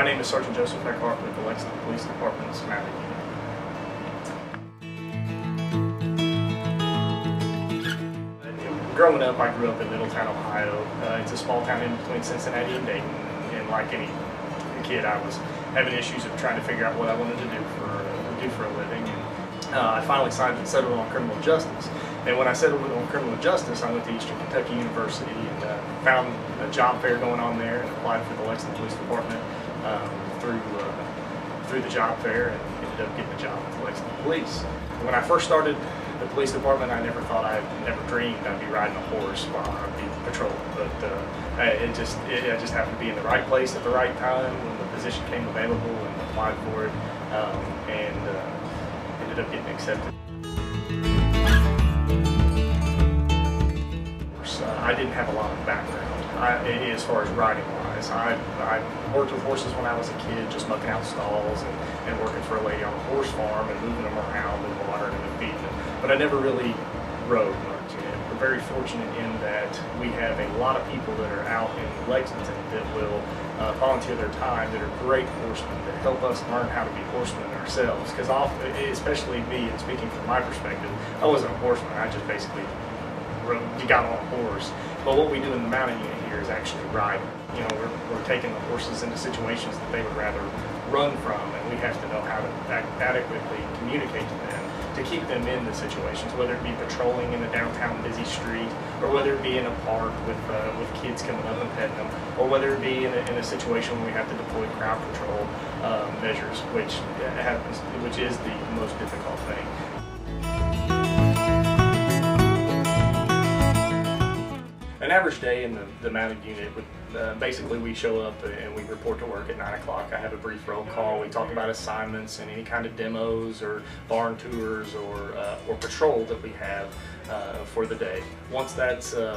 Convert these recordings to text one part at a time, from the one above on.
My name is Sergeant Joseph Eckhart with the Lexington Police Department's Mounted Unit. Growing up, I grew up in Middletown, Ohio. It's a small town in between Cincinnati and Dayton, and like any kid, I was having issues of trying to figure out what I wanted to do for a living. And I finally settled on criminal justice. And when I settled on criminal justice, I went to Eastern Kentucky University and found a job fair going on there and applied for the Lexington Police Department through the job fair, and ended up getting a job with the Lexington Police. When I first started the police department, I never dreamed I'd be riding a horse while I'd be patrolling. But I just happened to be in the right place at the right time when the position came available, and applied for it, and ended up getting accepted. I didn't have a lot of background as far as riding wise. I worked with horses when I was a kid, just mucking out stalls and working for a lady on a horse farm and moving them around and watering them and feeding them. But I never really rode much. And we're very fortunate in that we have a lot of people that are out in Lexington that will volunteer their time, that are great horsemen, that help us learn how to be horsemen ourselves. Because especially me, and speaking from my perspective, I wasn't a horseman. I just basically you got on a horse. But what we do in the mounted unit here is actually riding. You know, we're taking the horses into situations that they would rather run from, and we have to know how to adequately communicate to them to keep them in the situations, whether it be patrolling in a downtown busy street, or whether it be in a park with kids coming up and petting them, or whether it be in a situation where we have to deploy crowd control measures, which is the most difficult thing. An average day in the mounted unit would basically we show up and we report to work at 9 o'clock. I have a brief roll call. We talk about assignments and any kind of demos or barn tours or patrol that we have for the day. Once the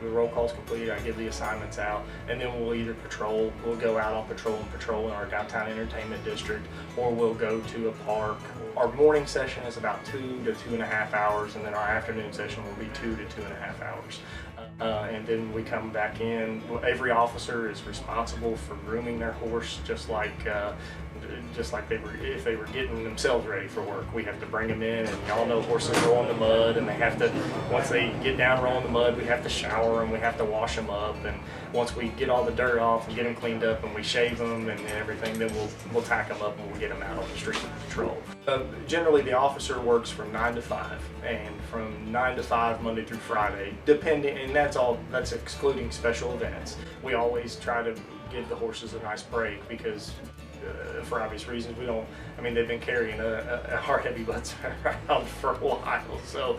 roll call is complete, I give the assignments out, and then we'll either we'll go out on patrol in our downtown entertainment district, or we'll go to a park. Our morning session is about 2 to 2.5 hours, and then our afternoon session will be 2 to 2.5 hours. And then we come back in. Every officer is responsible for grooming their horse, just like if they were getting themselves ready for work. We have to bring them in, and y'all know horses roll in the mud, and they have to, once they get down rolling the mud, we have to shower them, we have to wash them up, and once we get all the dirt off and get them cleaned up and we shave them and everything, then we'll tack them up and we'll get them out on the street for patrol. Generally, the officer works from 9 to 5, and from 9 to 5 Monday through Friday, depending, and that's excluding special events. We always try to give the horses a nice break because for obvious reasons, they've been carrying our heavy butts around for a while. So,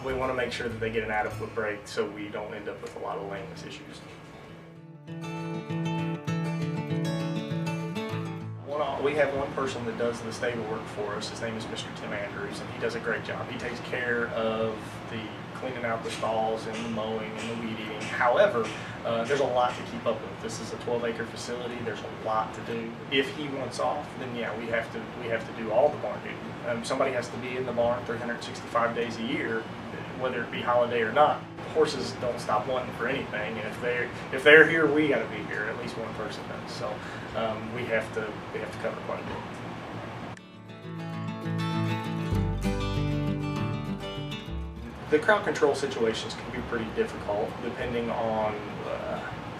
we want to make sure that they get an adequate break so we don't end up with a lot of lameness issues. We have one person that does the stable work for us. His name is Mr. Tim Andrews, and he does a great job. He takes care of the cleaning out the stalls and the mowing and the weed eating. However, there's a lot to keep up with. This is a 12-acre facility. There's a lot to do. If he wants off, then yeah, we have to do all the barn duty. Somebody has to be in the barn 365 days a year, whether it be holiday or not. Horses don't stop wanting for anything, and if they're here, we got to be here. At least one person does. So we have to cover quite a bit. The crowd control situations can be pretty difficult depending on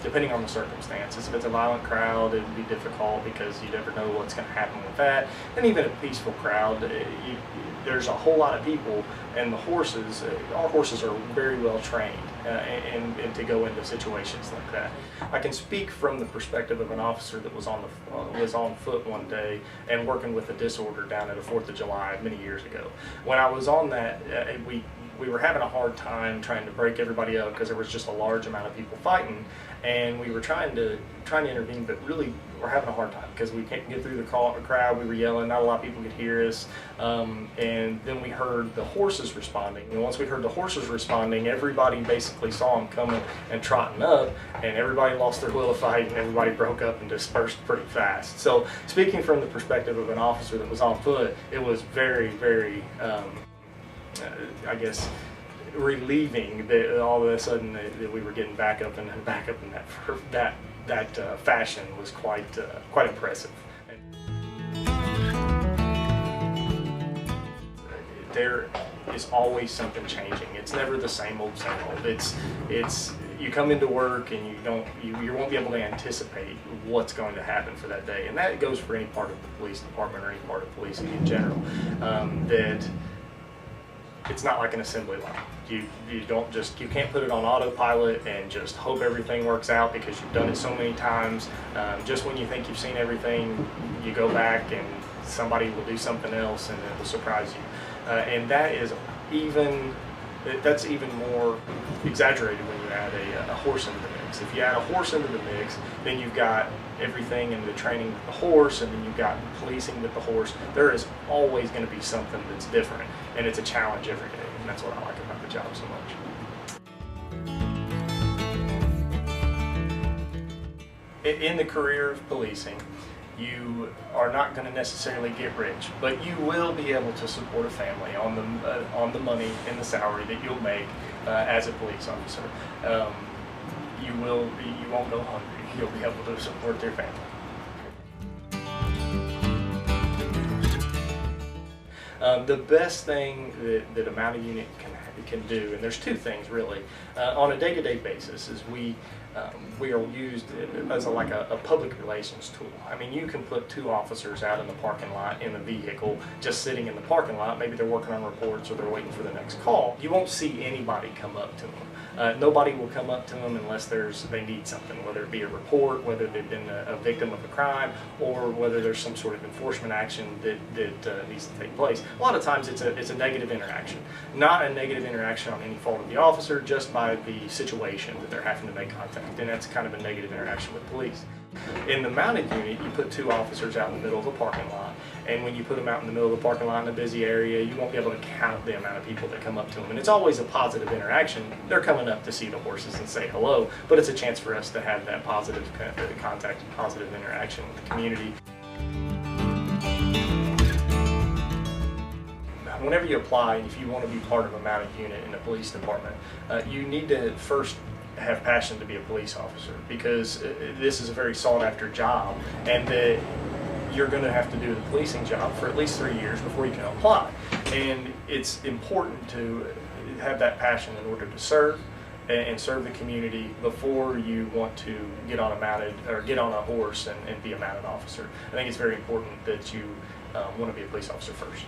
the circumstances. If it's a violent crowd, it would be difficult because you never know what's going to happen with that. And even a peaceful crowd, there's a whole lot of people, and our horses are very well trained and to go into situations like that. I can speak from the perspective of an officer that was on foot one day and working with a disorder down at a 4th of July many years ago. When I was on that, we were having a hard time trying to break everybody up because there was just a large amount of people fighting, and we were trying to intervene, but really we're having a hard time because we can't get through the crowd. We were yelling, not a lot of people could hear us, and then we heard the horses responding. And once we heard the horses responding, everybody basically saw them coming and trotting up, and everybody lost their will of fight, and everybody broke up and dispersed pretty fast. So speaking from the perspective of an officer that was on foot, it was very, very relieving that all of a sudden that we were getting back up in that fashion was quite impressive. There is always something changing. It's never the same old, same old. It's you come into work and you won't be able to anticipate what's going to happen for that day, and that goes for any part of the police department or any part of policing in general. That it's not like an assembly line. You can't put it on autopilot and just hope everything works out because you've done it so many times. Just when you think you've seen everything, you go back and somebody will do something else and it will surprise you. And that's even more exaggerated when you add a horse into the mix. If you add a horse into the mix, then you've got everything in the training with the horse, and then you've got policing with the horse. There is always going to be something that's different, and it's a challenge every day, and that's what I like about the job so much. In the career of policing, you are not going to necessarily get rich, but you will be able to support a family on the money and the salary that you'll make as a police officer. You won't go hungry. You'll be able to support their family. The best thing that a mounted unit can do, and there's two things really, on a day-to-day basis, is we are used as a public relations tool. I mean, you can put two officers out in the parking lot in the vehicle, just sitting in the parking lot. Maybe they're working on reports or they're waiting for the next call. You won't see anybody come up to them. Nobody will come up to them unless they need something, whether it be a report, whether they've been a victim of a crime, or whether there's some sort of enforcement action that needs to take place. A lot of times it's a negative interaction. Not a negative interaction on any fault of the officer, just by the situation that they're having to make contact, and that's kind of a negative interaction with police. In the mounted unit, you put two officers out in the middle of a parking lot, and when you put them out in the middle of the parking lot in a busy area, you won't be able to count the amount of people that come up to them, and it's always a positive interaction. They're coming up to see the horses and say hello, but it's a chance for us to have that positive contact and positive interaction with the community. Whenever you apply, if you want to be part of a mounted unit in the police department, you need to first have passion to be a police officer, because this is a very sought after job, and that you're going to have to do the policing job for at least 3 years before you can apply. And it's important to have that passion in order to serve and serve the community before you want to get on a horse and be a mounted officer. I think it's very important that you want to be a police officer first.